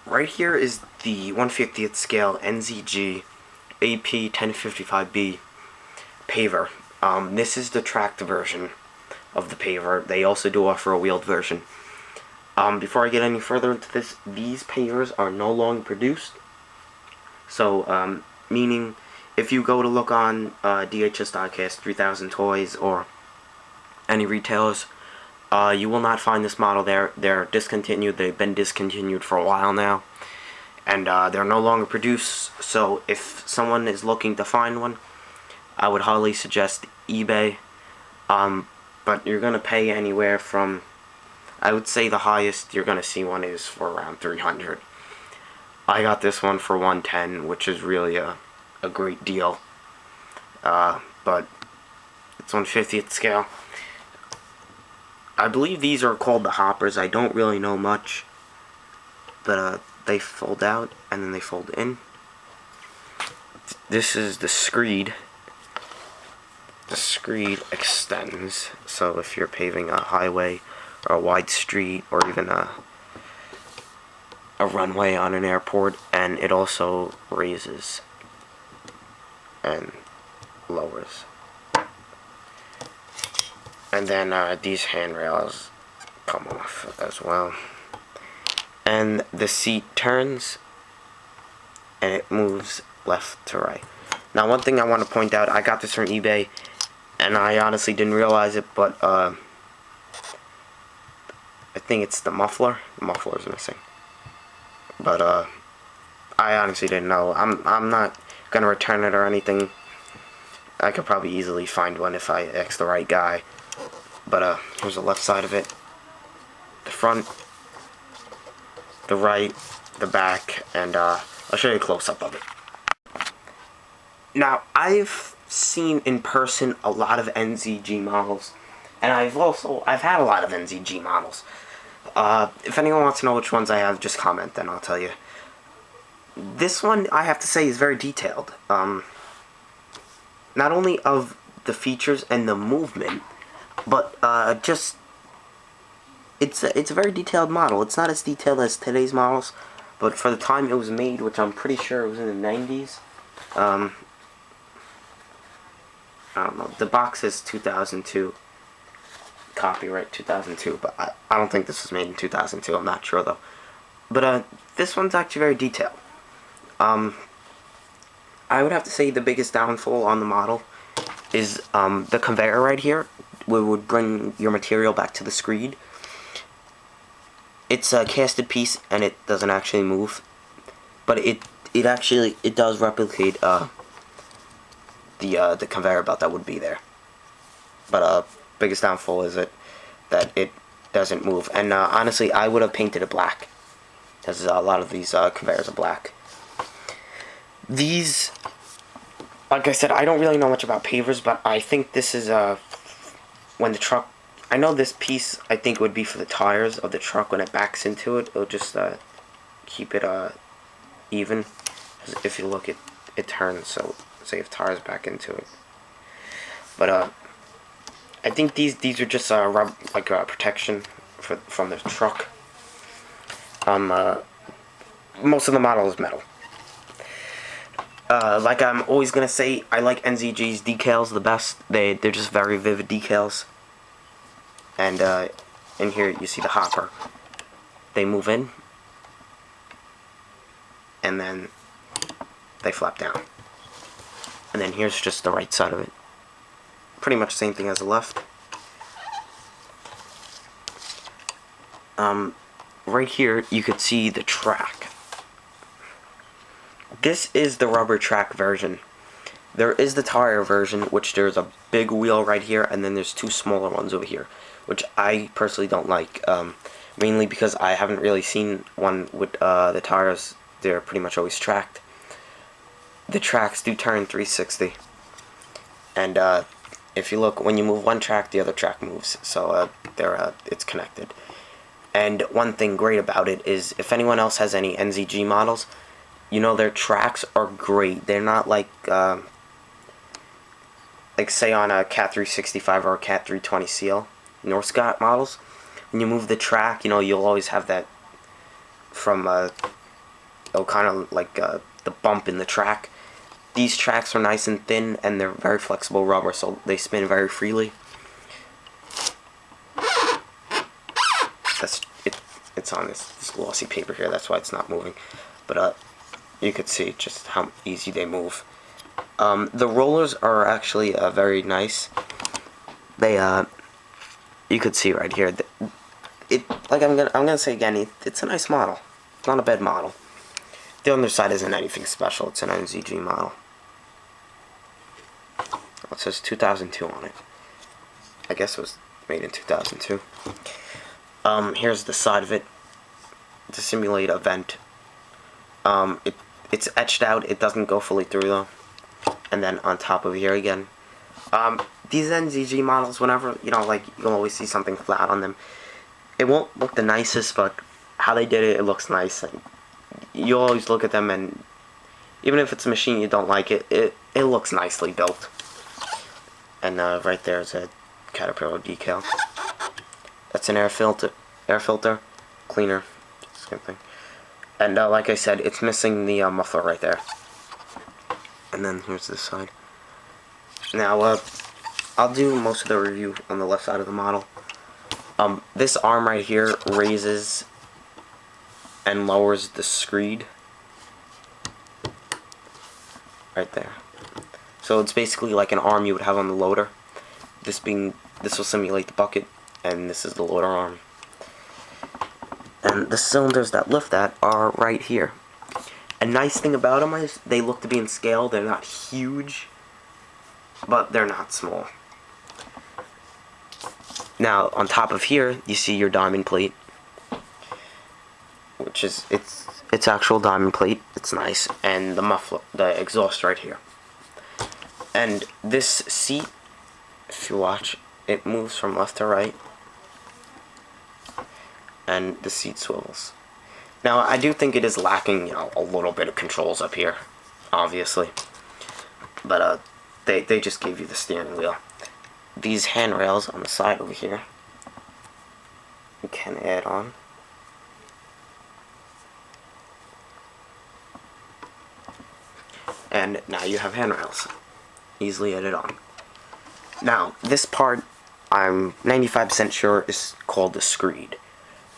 Right here is the 1/50th scale NZG AP-1055B paver. This is the tracked version of the paver. They also do offer a wheeled version. Before I get any further into this, these pavers are no longer produced. So, meaning if you go to look on DHS.cast 3000 Toys or any retailers, you will not find this model there. They're discontinued. They've been discontinued for a while now, and they're no longer produced. So if someone is looking to find one, I would highly suggest eBay. But you're gonna pay anywhere from, I would say the highest you're gonna see one is for around 300. I got this one for 110, which is really a great deal. But it's 1/50th scale. I believe these are called the hoppers. I don't really know much, but they fold out and then they fold in. This is the screed. The screed extends, so if you're paving a highway or a wide street or even a runway on an airport, and it also raises and lowers. And then these handrails come off as well. And the seat turns and it moves left to right. Now, one thing I want to point out, I got this from eBay and I honestly didn't realize it, but I think it's the muffler. The muffler is missing. But I honestly didn't know. I'm not gonna return it or anything. I could probably easily find one if I ask the right guy. But here's the left side of it, the front, the right, the back, and I'll show you a close-up of it. Now, I've seen in person a lot of NZG models, and I've had a lot of NZG models. If anyone wants to know which ones I have, just comment, then I'll tell you. This one, I have to say, is very detailed. Not only of the features and the movement, but just it's a very detailed model. It's not as detailed as today's models, but for the time it was made, which I'm pretty sure it was in the 90s. I don't know. The box says 2002. Copyright 2002, but I don't think this was made in 2002. I'm not sure though. But this one's actually very detailed. I would have to say the biggest downfall on the model is the conveyor right here. We would bring your material back to the screed. It's a casted piece and it doesn't actually move, but it does replicate the conveyor belt that would be there. But biggest downfall is that it doesn't move. And honestly, I would have painted it black, because a lot of these conveyors are black. These, like I said, I don't really know much about pavers, but I think this is when the truck, I know this piece, I think, would be for the tires of the truck. When it backs into it, it'll just keep it even. If you look, it turns, so say if tires back into it. But I think these are just like protection from the truck. Most of the model is metal. Like I'm always gonna say, I like NZG's decals the best. They're just very vivid decals. And in here you see the hopper. They move in, and then they flap down. And then here's just the right side of it. Pretty much the same thing as the left. Right here you could see the track. This is the rubber track version. There is the tire version, which there's a big wheel right here, and then there's two smaller ones over here, which I personally don't like, mainly because I haven't really seen one with the tires. They're pretty much always tracked. The tracks do turn 360, and if you look, when you move one track, the other track moves, so it's connected. And one thing great about it is, if anyone else has any NZG models, you know their tracks are great. They're not like say on a Cat 365 or a Cat 320 Seal, North Scott models. When you move the track, you know, you'll always have that from it'll kind of like the bump in the track. These tracks are nice and thin, and they're very flexible rubber, so they spin very freely. It's on this glossy paper here, that's why it's not moving. But you could see just how easy they move. The rollers are actually very nice. They you could see right here. Like I'm gonna say again, it's a nice model. It's not a bad model. The underside isn't anything special. It's an NZG model. It says 2002 on it. I guess it was made in 2002. Here's the side of it to simulate a vent. It's etched out. It doesn't go fully through though. And then on top of here again. These NZG models, whenever, like, you'll always see something flat on them. It won't look the nicest, but how they did it, it looks nice. And you always look at them, and even if it's a machine you don't like, it looks nicely built. And right there is a Caterpillar decal. That's an air filter, cleaner, same thing. And like I said, it's missing the muffler right there. And then here's this side. Now, I'll do most of the review on the left side of the model. This arm right here raises and lowers the screed. Right there. So it's basically like an arm you would have on the loader. This will simulate the bucket, and this is the loader arm. And the cylinders that lift that are right here. A nice thing about them is they look to be in scale. They're not huge, but they're not small. Now, on top of here, you see your diamond plate, which is it's actual diamond plate. It's nice, and the muffler, the exhaust right here. And this seat, if you watch, it moves from left to right, and the seat swivels. Now, I do think it is lacking, a little bit of controls up here, obviously, but they just gave you the steering wheel. These handrails on the side over here, you can add on. And now you have handrails. Easily added on. Now, this part, I'm 95% sure is called the screed.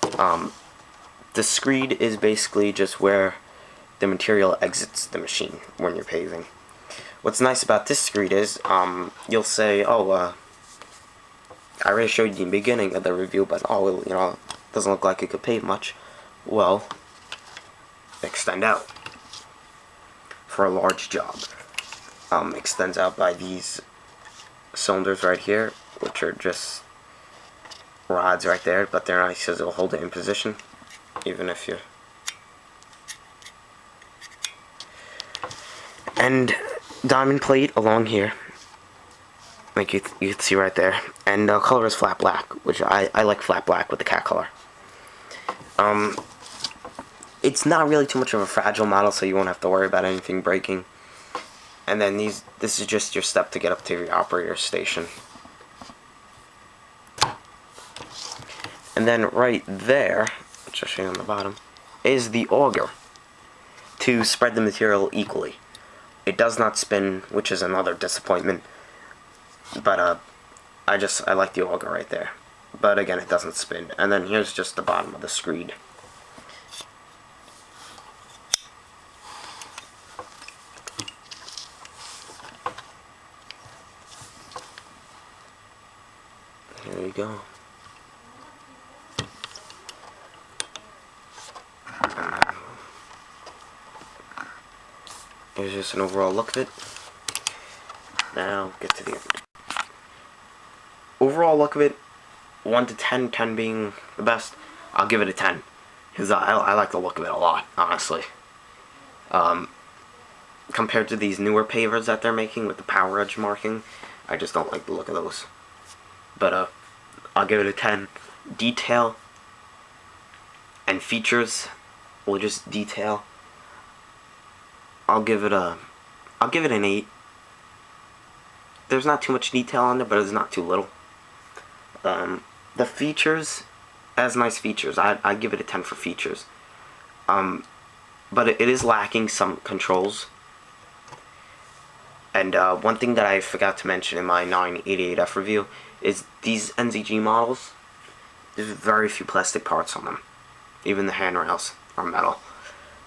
The screed is basically just where the material exits the machine when you're paving. What's nice about this screed is, you'll say, oh, I already showed you in the beginning of the review, but oh, it doesn't look like it could pave much. Well, extend out for a large job. Extends out by these cylinders right here, which are just rods right there, but they're nice because it'll hold it in position, even if you. And diamond plate along here, like you can see right there, and the color is flat black, which I like flat black with the cat color. It's not really too much of a fragile model, so you won't have to worry about anything breaking. And then this is just your step to get up to your operator station. And then right there, which I'll show you on the bottom, is the auger to spread the material equally. It does not spin, which is another disappointment. But I like the auger right there. But again, it doesn't spin. And then here's just the bottom of the screed. There you go. Here's just an overall look of it. Now, get to the end. Overall look of it, 1 to 10, 10 being the best, I'll give it a 10. Because I like the look of it a lot, honestly. Compared to these newer pavers that they're making with the power edge marking, I just don't like the look of those. But, I'll give it a 10. Detail and features, well, just detail, I'll give it an 8. There's not too much detail on there, but it's not too little. The features, has nice features. I give it a 10 for features. but it is lacking some controls. And one thing that I forgot to mention in my 988F review is these NZG models, there's very few plastic parts on them. Even the handrails are metal.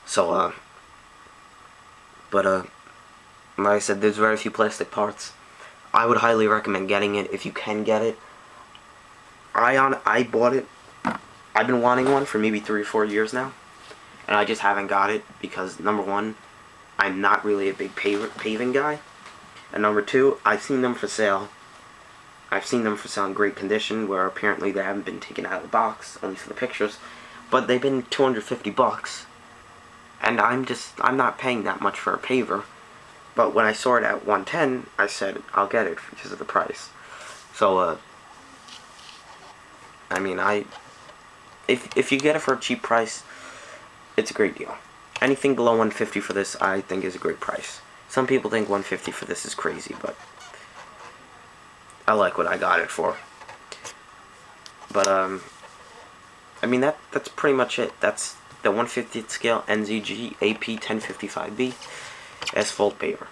So, like I said, there's very few plastic parts. I would highly recommend getting it if you can get it. I bought it. I've been wanting one for maybe 3 or 4 years now, and I just haven't got it because, number one, I'm not really a big paving guy, and number two, I've seen them for sale. I've seen them for sale in great condition, where apparently they haven't been taken out of the box, only for the pictures, but they've been $250, and I'm not paying that much for a paver. But when I saw it at $110, I said I'll get it because of the price. So I mean, if you get it for a cheap price, it's a great deal. Anything below $150 for this, I think, is a great price. Some people think $150 for this is crazy, but I like what I got it for. But I mean, that's pretty much it. That's the 1/50th scale NZG AP-1055B asphalt paver.